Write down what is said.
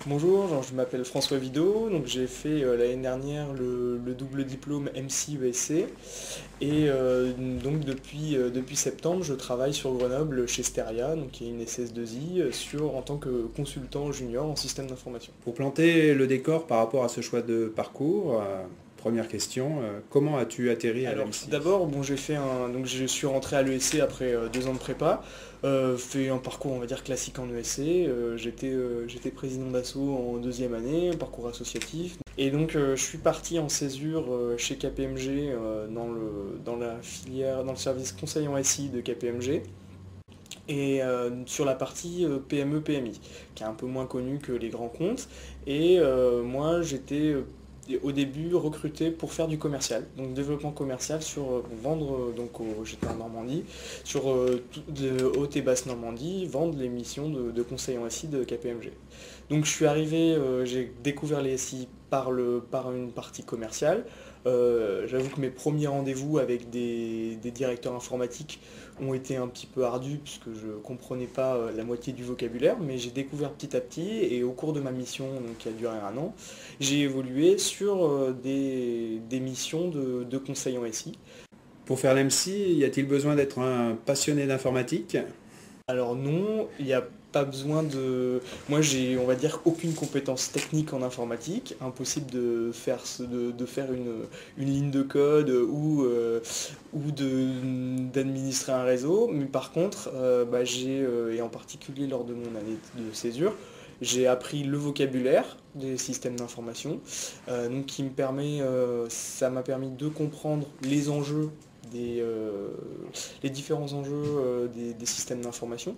Bonjour, je m'appelle François Vidot, donc j'ai fait l'année dernière le double diplôme MC-ESC et donc depuis septembre je travaille sur Grenoble chez Steria, donc qui est une SS2I, en tant que consultant junior en système d'information. Pour planter le décor par rapport à ce choix de parcours, première question, comment as-tu atterri à Alors tout l'EMSI? d'abord, bon, donc je suis rentré à l'ESC après 2 ans de prépa, fait un parcours on va dire classique en ESC, j'étais président d'asso en deuxième année, un parcours associatif, et donc je suis parti en césure chez KPMG dans la filière, dans le service conseil en SI de KPMG, et sur la partie PME-PMI, qui est un peu moins connue que les grands comptes. Et moi, j'étais au début recruté pour faire du commercial, donc développement commercial sur vendre, j'étais en Normandie, sur de haute et basse Normandie, vendre les missions de conseil en SI de KPMG. Donc je suis arrivé, j'ai découvert les SI par une partie commerciale. J'avoue que mes premiers rendez-vous avec des directeurs informatiques ont été un petit peu ardus puisque je ne comprenais pas la moitié du vocabulaire, mais j'ai découvert petit à petit et au cours de ma mission, donc, qui a duré un an, j'ai évolué sur des missions de conseil en SI. Pour faire l'EMSI, y a-t-il besoin d'être un passionné d'informatique? Alors non, il n'y a pas besoin de... Moi j'ai, on va dire, aucune compétence technique en informatique. Impossible de faire une ligne de code d'administrer un réseau. Mais par contre, et en particulier lors de mon année de césure, j'ai appris le vocabulaire des systèmes d'information, ça m'a permis de comprendre les enjeux, les différents enjeux des systèmes d'information.